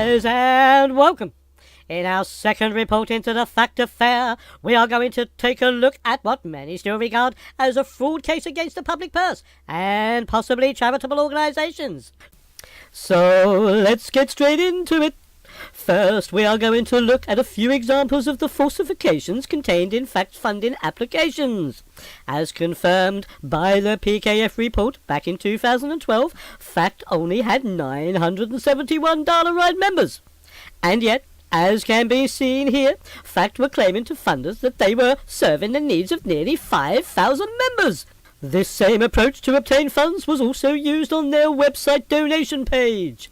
Rise and welcome. In our second report into the fact affair, we are going to take a look at what many still regard as a fraud case against the public purse and possibly charitable organisations. So let's get straight into it. First, we are going to look at a few examples of the falsifications contained in fact funding applications. As confirmed by the PKF report back in 2012, FACT only had 971 dollar ride members. And yet, as can be seen here, FACT were claiming to funders that they were serving the needs of nearly 5,000 members. This same approach to obtain funds was also used on their website donation page.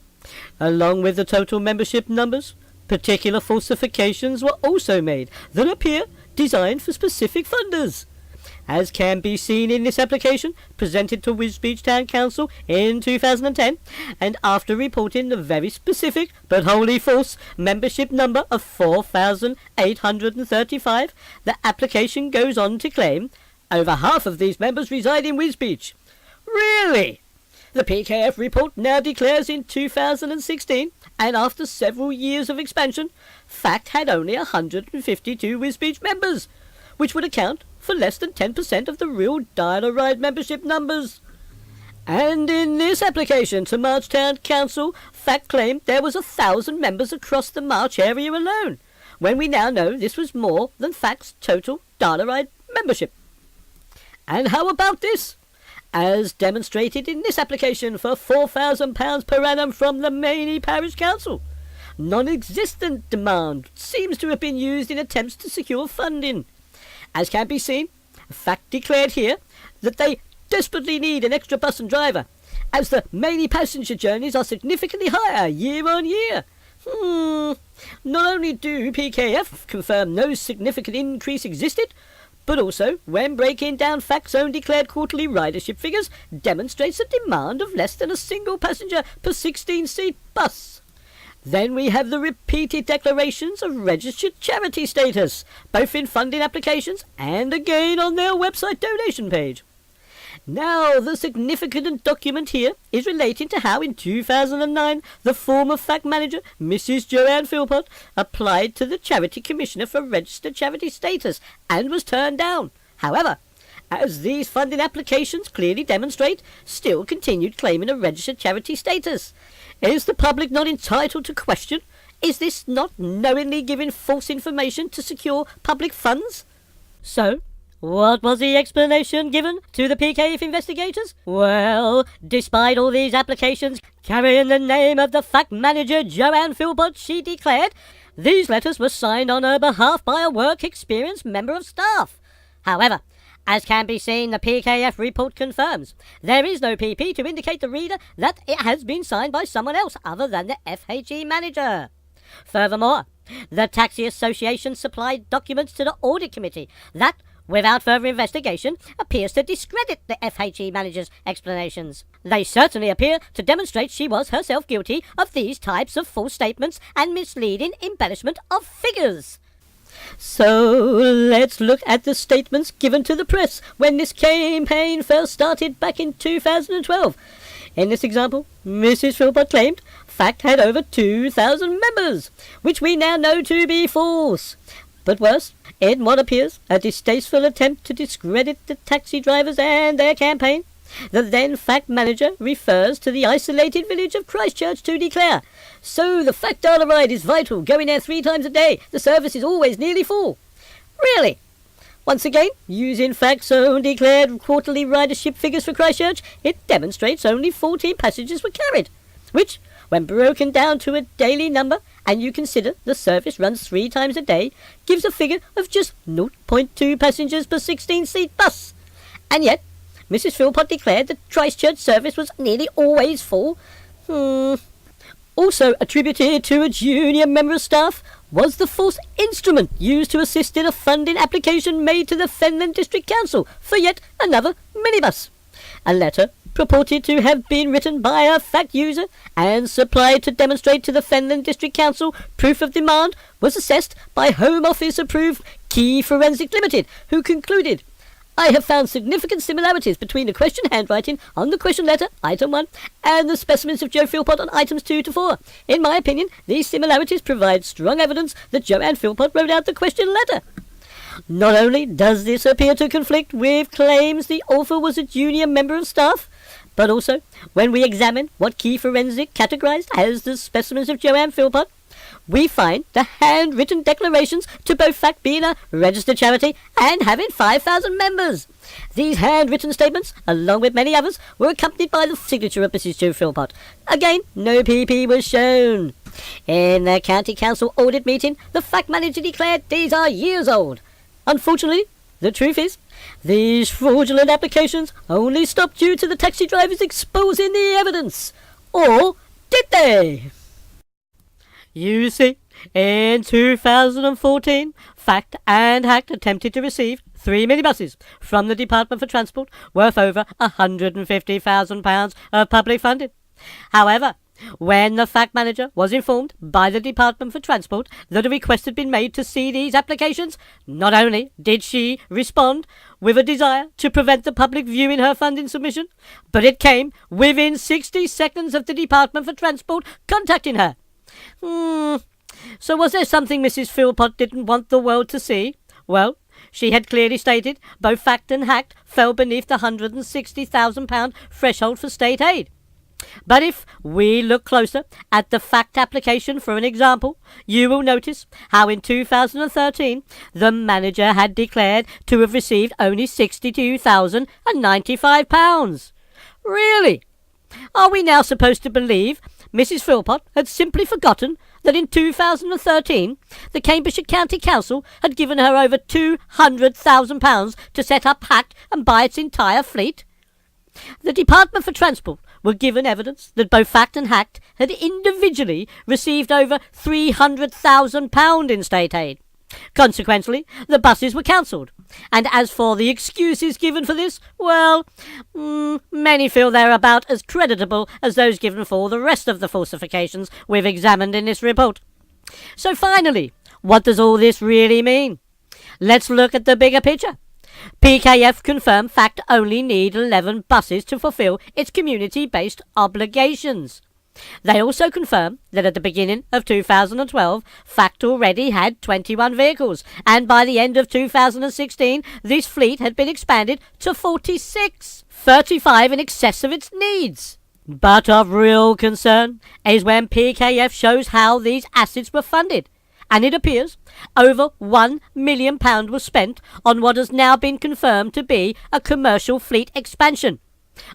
Along with the total membership numbers, particular falsifications were also made that appear designed for specific funders. As can be seen in this application, presented to Wisbech Town Council in 2010, and after reporting the very specific but wholly false membership number of 4,835, the application goes on to claim over half of these members reside in Wisbech. Really? The PKF report now declares in 2016, and after several years of expansion, FACT had only 152 Wisbech members, which would account for less than 10% of the real dial-a-ride membership numbers. And in this application to March Town Council, FACT claimed there was 1,000 members across the March area alone, when we now know this was more than FACT's total dial-a-ride membership. And how about this? As demonstrated in this application for £4,000 per annum from the Maney Parish Council. Non-existent demand seems to have been used in attempts to secure funding. As can be seen, FACT declared here that they desperately need an extra bus and driver, as the Maney passenger journeys are significantly higher year on year. Not only do PKF confirm no significant increase existed, but also, when breaking down FACT's own declared quarterly ridership figures, demonstrates a demand of less than a single passenger per 16-seat bus. Then we have the repeated declarations of registered charity status, both in funding applications and again on their website donation page. Now, the significant document here is relating to how in 2009 the former FACT manager, Mrs. Joanne Philpott, applied to the Charity Commissioner for registered charity status and was turned down. However, as these funding applications clearly demonstrate, still continued claiming a registered charity status. Is the public not entitled to question? Is this not knowingly giving false information to secure public funds? So, what was the explanation given to the PKF investigators? Well, despite all these applications carrying the name of the FACT manager Joanne Philpott, she declared these letters were signed on her behalf by a work-experienced member of staff. However, as can be seen, the PKF report confirms there is no PP to indicate the reader that it has been signed by someone else other than the FHE manager. Furthermore, the Taxi Association supplied documents to the Audit Committee that, without further investigation, appears to discredit the FHE manager's explanations. They certainly appear to demonstrate she was herself guilty of these types of false statements and misleading embellishment of figures. So, let's look at the statements given to the press when this campaign first started back in 2012. In this example, Mrs. Philpott claimed FACT had over 2,000 members, which we now know to be false. But worse, in what appears a distasteful attempt to discredit the taxi drivers and their campaign, the then FACT manager refers to the isolated village of Christchurch to declare, "So the FACT dollar ride is vital, going there 3 times a day. The service is always nearly full." Really? Once again, using FACT's own declared quarterly ridership figures for Christchurch, it demonstrates only 14 passengers were carried, which, when broken down to a daily number, and you consider the service runs 3 times a day, gives a figure of just 0.2 passengers per 16-seat bus. And yet, Mrs. Philpott declared the Christchurch service was nearly always full. Also attributed to a junior member of staff was the false instrument used to assist in a funding application made to the Fenland District Council for yet another minibus. A letter purported to have been written by a FACT user and supplied to demonstrate to the Fenland District Council proof of demand was assessed by Home Office approved Key Forensic Limited, who concluded, I have found significant similarities between the question handwriting on the question letter, item 1, and the specimens of Joe Philpott on items 2 to 4. In my opinion, these similarities provide strong evidence that Joanne Philpott wrote out the question letter. Not only does this appear to conflict with claims the author was a junior member of staff, but also, when we examine what key forensic categorized as the specimens of Joanne Philpott, we find the handwritten declarations to both fact being a registered charity and having 5,000 members. These handwritten statements, along with many others, were accompanied by the signature of Mrs. Jo Philpott. Again, no PP was shown. In the County Council audit meeting, the fact manager declared these are years old. Unfortunately, the truth is, these fraudulent applications only stopped due to the taxi drivers exposing the evidence. Or did they? You see, in 2014, Fact and Hacked attempted to receive 3 minibuses from the Department for Transport worth over £150,000 of public funding. However, when the fact manager was informed by the Department for Transport that a request had been made to see these applications, not only did she respond with a desire to prevent the public viewing her funding submission, but it came within 60 seconds of the Department for Transport contacting her. So was there something Mrs. Philpott didn't want the world to see? Well, she had clearly stated both Fact and Hacked fell beneath the £160,000 threshold for state aid. But if we look closer at the Fact application for an example, you will notice how in 2013 the manager had declared to have received only £62,095. Really? Are we now supposed to believe Mrs. Philpott had simply forgotten that in 2013 the Cambridgeshire County Council had given her over £200,000 to set up Hacked and buy its entire fleet? The Department for Transport were given evidence that both Fact and Hacked had individually received over £300,000 in state aid. Consequently, the buses were cancelled. And as for the excuses given for this, well, many feel they're about as creditable as those given for the rest of the falsifications we've examined in this report. So finally, what does all this really mean? Let's look at the bigger picture. PKF confirmed Fact only need 11 buses to fulfil its community-based obligations. They also confirmed that at the beginning of 2012, Fact already had 21 vehicles, and by the end of 2016, this fleet had been expanded to 46, 35 in excess of its needs. But of real concern is when PKF shows how these assets were funded. And it appears over £1 million was spent on what has now been confirmed to be a commercial fleet expansion,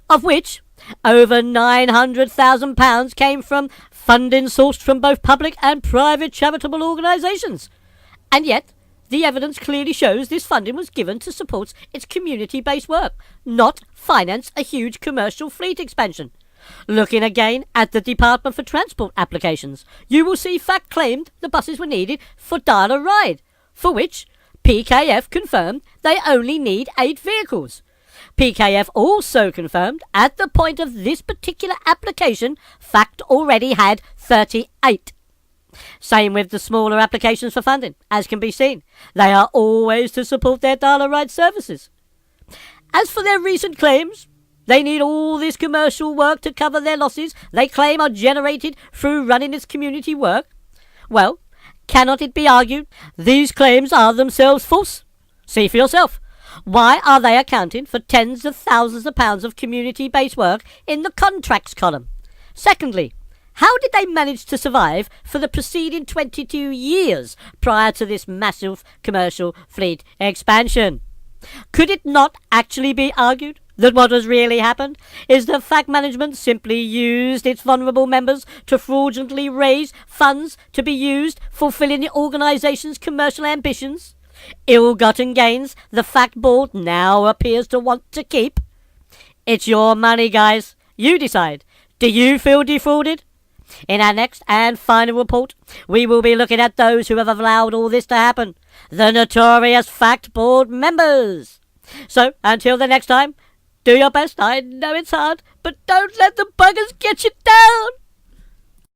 of which over £900,000 came from funding sourced from both public and private charitable organisations. And yet, the evidence clearly shows this funding was given to support its community-based work, not finance a huge commercial fleet expansion. Looking again at the Department for Transport applications, you will see Fact claimed the buses were needed for dial-a-ride, for which PKF confirmed they only need 8 vehicles. PKF also confirmed at the point of this particular application, Fact already had 38. Same with the smaller applications for funding, as can be seen. They are always to support their dial-a-ride services. As for their recent claims, they need all this commercial work to cover their losses they claim are generated through running this community work. Well, cannot it be argued these claims are themselves false? See for yourself. Why are they accounting for tens of thousands of pounds of community-based work in the contracts column? Secondly, how did they manage to survive for the preceding 22 years prior to this massive commercial fleet expansion? Could it not actually be argued that what has really happened is that Fact management simply used its vulnerable members to fraudulently raise funds to be used fulfilling the organisation's commercial ambitions? Ill-gotten gains the Fact board now appears to want to keep? It's your money, guys. You decide. Do you feel defrauded? In our next and final report, we will be looking at those who have allowed all this to happen, the notorious Fact board members. So, until the next time, do your best. I know it's hard, but don't let the buggers get you down.